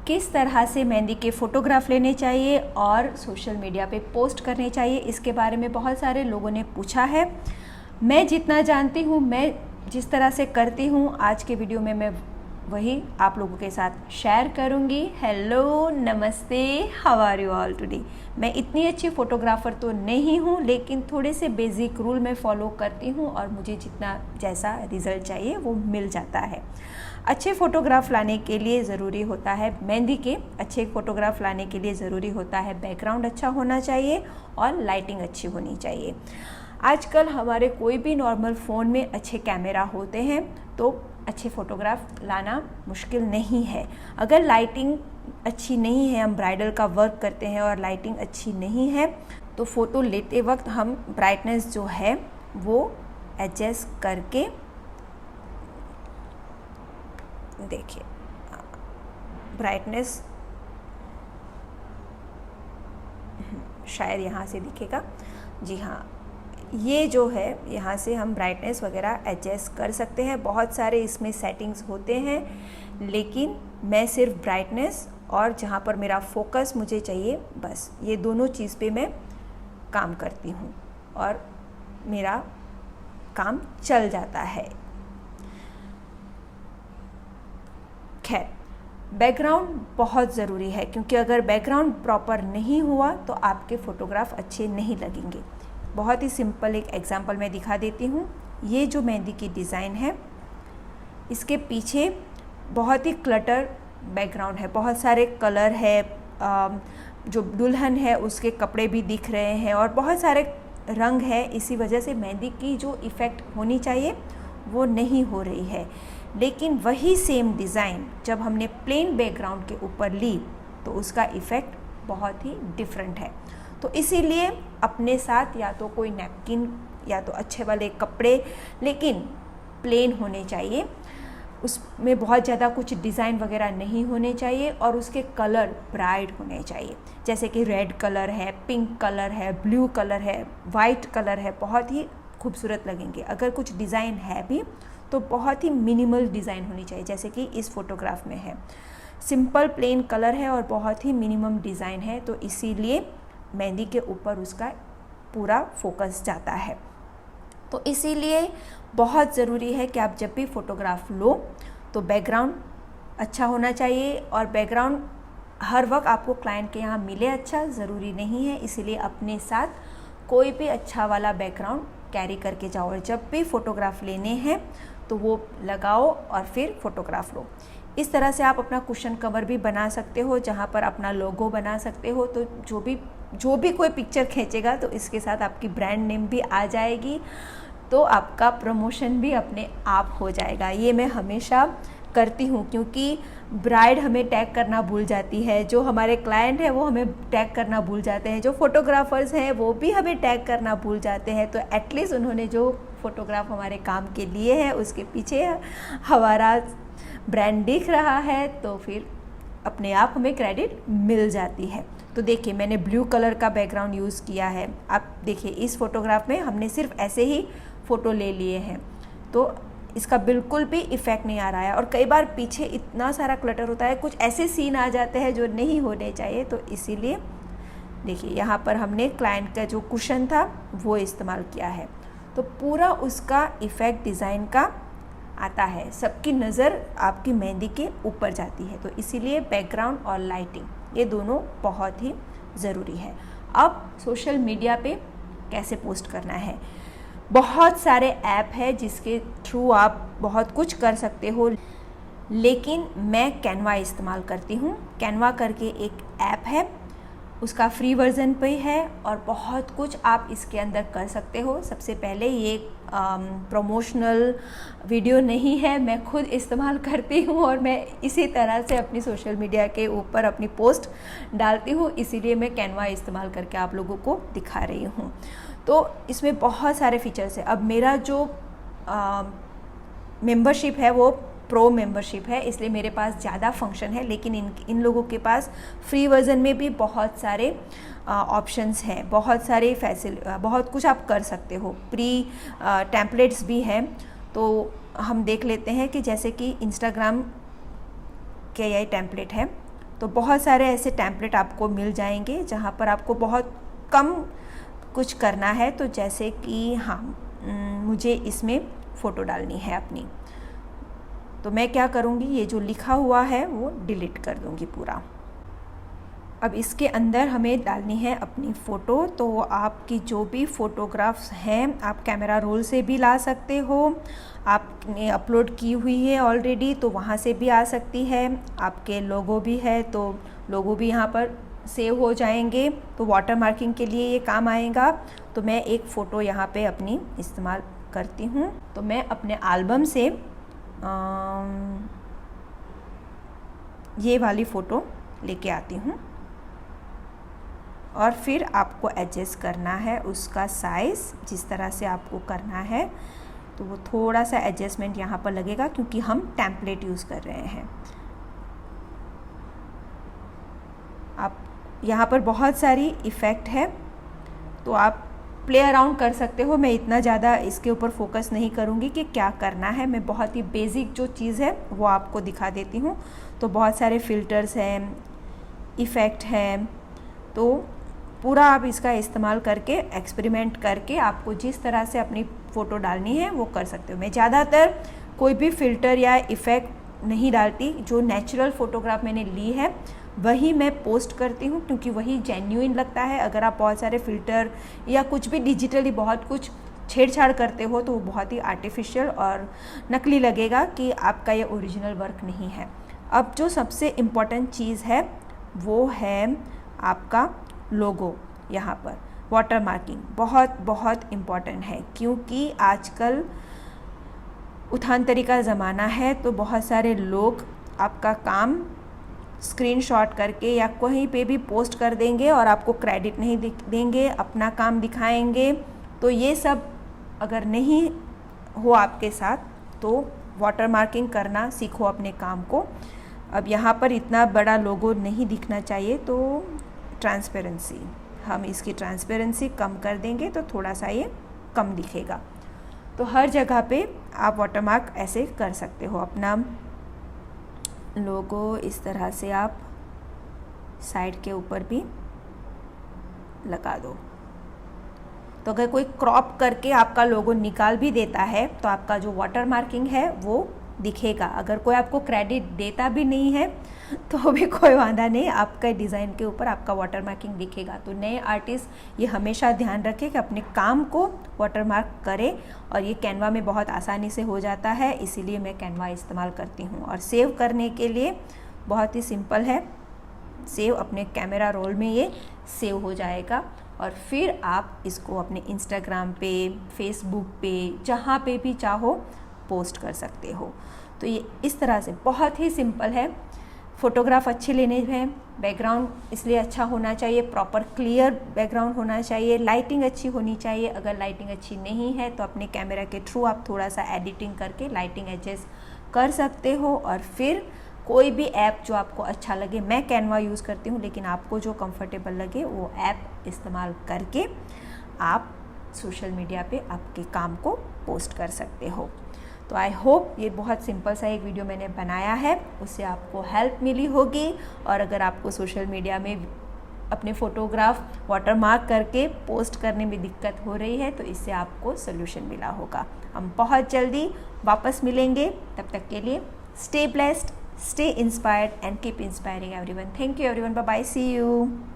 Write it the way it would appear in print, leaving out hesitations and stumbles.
किस तरह से मेहंदी के फ़ोटोग्राफ लेने चाहिए और सोशल मीडिया पे पोस्ट करने चाहिए, इसके बारे में बहुत सारे लोगों ने पूछा है। मैं जितना जानती हूँ, मैं जिस तरह से करती हूँ, आज के वीडियो में मैं वही आप लोगों के साथ शेयर करूँगी। हेलो, नमस्ते, how are you all today. मैं इतनी अच्छी फ़ोटोग्राफ़र तो नहीं हूँ, लेकिन थोड़े से बेसिक रूल मैं फॉलो करती हूँ और मुझे जितना जैसा रिज़ल्ट चाहिए वो मिल जाता है। अच्छे फ़ोटोग्राफ लाने के लिए ज़रूरी होता है, मेहंदी के अच्छे फ़ोटोग्राफ लाने के लिए ज़रूरी होता है बैकग्राउंड अच्छा होना चाहिए और लाइटिंग अच्छी होनी चाहिए। आजकल हमारे कोई भी नॉर्मल फ़ोन में अच्छे कैमरा होते हैं, तो अच्छे फ़ोटोग्राफ लाना मुश्किल नहीं है। अगर लाइटिंग अच्छी नहीं है, हम ब्राइडल का वर्क करते हैं और लाइटिंग अच्छी नहीं है, तो फ़ोटो लेते वक्त हम ब्राइटनेस जो है वो एडजस्ट करके, देखिए ब्राइटनेस शायद यहाँ से दिखेगा, जी हाँ, ये जो है यहाँ से हम ब्राइटनेस वगैरह एडजस्ट कर सकते हैं। बहुत सारे इसमें सेटिंग्स होते हैं, लेकिन मैं सिर्फ ब्राइटनेस और जहाँ पर मेरा फोकस मुझे चाहिए, बस ये दोनों चीज़ पे मैं काम करती हूँ और मेरा काम चल जाता है। खैर, बैकग्राउंड बहुत ज़रूरी है, क्योंकि अगर बैकग्राउंड प्रॉपर नहीं हुआ तो आपके फ़ोटोग्राफ अच्छे नहीं लगेंगे। बहुत ही सिंपल एक एग्जांपल मैं दिखा देती हूँ। ये जो मेहंदी की डिज़ाइन है, इसके पीछे बहुत ही क्लटर बैकग्राउंड है, बहुत सारे कलर है, जो दुल्हन है उसके कपड़े भी दिख रहे हैं और बहुत सारे रंग है। इसी वजह से मेहंदी की जो इफ़ेक्ट होनी चाहिए वो नहीं हो रही है। लेकिन वही सेम डिज़ाइन जब हमने प्लेन बैकग्राउंड के ऊपर ली तो उसका इफ़ेक्ट बहुत ही डिफरेंट है। तो इसीलिए अपने साथ या तो कोई नैपकिन या तो अच्छे वाले कपड़े, लेकिन प्लेन होने चाहिए, उसमें बहुत ज़्यादा कुछ डिज़ाइन वगैरह नहीं होने चाहिए और उसके कलर ब्राइट होने चाहिए। जैसे कि रेड कलर है, पिंक कलर है, ब्लू कलर है, वाइट कलर है, बहुत ही खूबसूरत लगेंगे। अगर कुछ डिज़ाइन है भी तो बहुत ही मिनिमल डिज़ाइन होनी चाहिए, जैसे कि इस फोटोग्राफ में है। सिंपल प्लेन कलर है और बहुत ही मिनिमम डिज़ाइन है, तो इसीलिए मेहंदी के ऊपर उसका पूरा फोकस जाता है। तो इसीलिए बहुत ज़रूरी है कि आप जब भी फ़ोटोग्राफ लो तो बैकग्राउंड अच्छा होना चाहिए, और बैकग्राउंड हर वक्त आपको क्लाइंट के यहाँ मिले अच्छा ज़रूरी नहीं है। इसीलिए अपने साथ कोई भी अच्छा वाला बैकग्राउंड कैरी करके जाओ, और जब भी फ़ोटोग्राफ लेने हैं तो वो लगाओ और फिर फ़ोटोग्राफ लो। इस तरह से आप अपना कुशन कवर भी बना सकते हो, जहाँ पर अपना लोगो बना सकते हो। तो जो भी कोई पिक्चर खींचेगा तो इसके साथ आपकी ब्रांड नेम भी आ जाएगी, तो आपका प्रमोशन भी अपने आप हो जाएगा। ये मैं हमेशा करती हूँ, क्योंकि ब्राइड हमें टैग करना भूल जाती है, जो हमारे क्लाइंट है वो हमें टैग करना भूल जाते हैं, जो फोटोग्राफर्स हैं वो भी हमें टैग करना भूल जाते हैं। तो एटलीस्ट उन्होंने जो फ़ोटोग्राफ हमारे काम के लिए है उसके पीछे हमारा ब्रांड दिख रहा है, तो फिर अपने आप हमें क्रेडिट मिल जाती है। तो देखिए, मैंने ब्लू कलर का बैकग्राउंड यूज़ किया है। आप देखिए, इस फोटोग्राफ में हमने सिर्फ ऐसे ही फ़ोटो ले लिए हैं, तो इसका बिल्कुल भी इफ़ेक्ट नहीं आ रहा है। और कई बार पीछे इतना सारा क्लटर होता है, कुछ ऐसे सीन आ जाते हैं जो नहीं होने चाहिए। तो इसीलिए देखिए, यहाँ पर हमने क्लाइंट का जो कुशन था वो इस्तेमाल किया है, तो पूरा उसका इफ़ेक्ट डिज़ाइन का आता है। सबकी नज़र आपकी मेहंदी के ऊपर जाती है, तो इसीलिए बैकग्राउंड और लाइटिंग ये दोनों बहुत ही ज़रूरी है। अब सोशल मीडिया पे कैसे पोस्ट करना है, बहुत सारे ऐप है जिसके थ्रू आप बहुत कुछ कर सकते हो, लेकिन मैं कैनवा इस्तेमाल करती हूँ। कैनवा करके एक ऐप है, उसका फ्री वर्ज़न पे है और बहुत कुछ आप इसके अंदर कर सकते हो। सबसे पहले ये प्रमोशनल वीडियो नहीं है, मैं खुद इस्तेमाल करती हूँ और मैं इसी तरह से अपनी सोशल मीडिया के ऊपर अपनी पोस्ट डालती हूँ, इसीलिए मैं कैनवा इस्तेमाल करके आप लोगों को दिखा रही हूँ। तो इसमें बहुत सारे फीचर्स हैं। अब मेरा जो मेंबरशिप है वो प्रो मेंबरशिप है, इसलिए मेरे पास ज़्यादा फंक्शन है, लेकिन इन लोगों के पास फ्री वर्जन में भी बहुत सारे ऑप्शंस हैं, बहुत कुछ आप कर सकते हो। प्री टेम्पलेट्स भी हैं, तो हम देख लेते हैं कि जैसे कि इंस्टाग्राम के यही टेम्पलेट है, तो बहुत सारे ऐसे टेम्पलेट आपको मिल जाएंगे जहाँ पर आपको बहुत कम कुछ करना है। तो जैसे कि हाँ, मुझे इसमें फ़ोटो डालनी है अपनी, तो मैं क्या करूँगी, ये जो लिखा हुआ है वो डिलीट कर दूँगी पूरा। अब इसके अंदर हमें डालनी है अपनी फ़ोटो। तो आपकी जो भी फ़ोटोग्राफ्स हैं आप कैमरा रोल से भी ला सकते हो, आपने अपलोड की हुई है ऑलरेडी तो वहाँ से भी आ सकती है। आपके लोगो भी है तो लोगो भी यहाँ पर सेव हो जाएंगे, तो वाटर मार्किंग के लिए ये काम आएगा। तो मैं एक फ़ोटो यहाँ पे अपनी इस्तेमाल करती हूँ। तो मैं अपने एल्बम से ये वाली फ़ोटो लेके आती हूँ और फिर आपको एडजस्ट करना है उसका साइज़ जिस तरह से आपको करना है। तो वो थोड़ा सा एडजस्टमेंट यहाँ पर लगेगा क्योंकि हम टेम्पलेट यूज़ कर रहे हैं। आप यहाँ पर बहुत सारी इफ़ेक्ट है तो आप प्ले अराउंड कर सकते हो। मैं इतना ज़्यादा इसके ऊपर फोकस नहीं करूँगी कि क्या करना है, मैं बहुत ही बेसिक जो चीज़ है वो आपको दिखा देती हूँ। तो बहुत सारे फ़िल्टर्स हैं, इफ़ेक्ट हैं, तो पूरा आप इसका इस्तेमाल करके एक्सपेरिमेंट करके आपको जिस तरह से अपनी फ़ोटो डालनी है वो कर सकते हो। मैं ज़्यादातर कोई भी फ़िल्टर या इफ़ेक्ट नहीं डालती, जो नेचुरल फ़ोटोग्राफ मैंने ली है वही मैं पोस्ट करती हूँ क्योंकि वही जेन्युइन लगता है। अगर आप बहुत सारे फ़िल्टर या कुछ भी डिजिटली बहुत कुछ छेड़छाड़ करते हो तो वो बहुत ही आर्टिफिशियल और नकली लगेगा कि आपका ये ओरिजिनल वर्क नहीं है। अब जो सबसे इम्पॉर्टेंट चीज़ है वो है आपका लोगो। यहाँ पर वाटर मार्किंग बहुत बहुत इम्पॉर्टेंट है क्योंकि आजकल उठानतरी का ज़माना है, तो बहुत सारे लोग आपका काम स्क्रीनशॉट करके या कहीं पे भी पोस्ट कर देंगे और आपको क्रेडिट नहीं देंगे, अपना काम दिखाएंगे। तो ये सब अगर नहीं हो आपके साथ तो वाटर मार्किंग करना सीखो अपने काम को। अब यहाँ पर इतना बड़ा लोगो नहीं दिखना चाहिए, तो ट्रांसपेरेंसी, हम इसकी ट्रांसपेरेंसी कम कर देंगे तो थोड़ा सा ये कम दिखेगा। तो हर जगह पे आप वाटरमार्क ऐसे कर सकते हो। अपना लोगो इस तरह से आप साइड के ऊपर भी लगा दो। तो अगर कोई क्रॉप करके आपका लोगो निकाल भी देता है तो आपका जो वाटर मार्किंग है वो दिखेगा। अगर कोई आपको क्रेडिट देता भी नहीं है तो भी कोई वादा नहीं, आपका डिज़ाइन के ऊपर आपका वाटर मार्किंग दिखेगा। तो नए आर्टिस्ट ये हमेशा ध्यान रखें कि अपने काम को वाटर मार्क करें, और ये कैनवा में बहुत आसानी से हो जाता है, इसीलिए मैं कैनवा इस्तेमाल करती हूँ। और सेव करने के लिए बहुत ही सिंपल है, सेव अपने कैमरा रोल में ये सेव हो जाएगा और फिर आप इसको अपने इंस्टाग्राम पे, फेसबुक पे, जहाँ पे भी चाहो पोस्ट कर सकते हो। तो ये इस तरह से बहुत ही सिंपल है। फ़ोटोग्राफ अच्छे लेने हैं, बैकग्राउंड इसलिए अच्छा होना चाहिए, प्रॉपर क्लियर बैकग्राउंड होना चाहिए, लाइटिंग अच्छी होनी चाहिए। अगर लाइटिंग अच्छी नहीं है तो अपने कैमरा के थ्रू आप थोड़ा सा एडिटिंग करके लाइटिंग एडजस्ट कर सकते हो। और फिर कोई भी ऐप जो आपको अच्छा लगे, मैं कैनवा यूज़ करती हूँ, लेकिन आपको जो कंफर्टेबल लगे वो ऐप इस्तेमाल करके आप सोशल मीडिया पे आपके काम को पोस्ट कर सकते हो। तो आई होप ये बहुत सिंपल सा एक वीडियो मैंने बनाया है, उससे आपको हेल्प मिली होगी। और अगर आपको सोशल मीडिया में अपने फ़ोटोग्राफ वाटरमार्क करके पोस्ट करने में दिक्कत हो रही है तो इससे आपको सोल्यूशन मिला होगा। हम बहुत जल्दी वापस मिलेंगे, तब तक के लिए stay blessed, stay inspired and keep inspiring everyone. Thank you everyone. Bye bye. See you.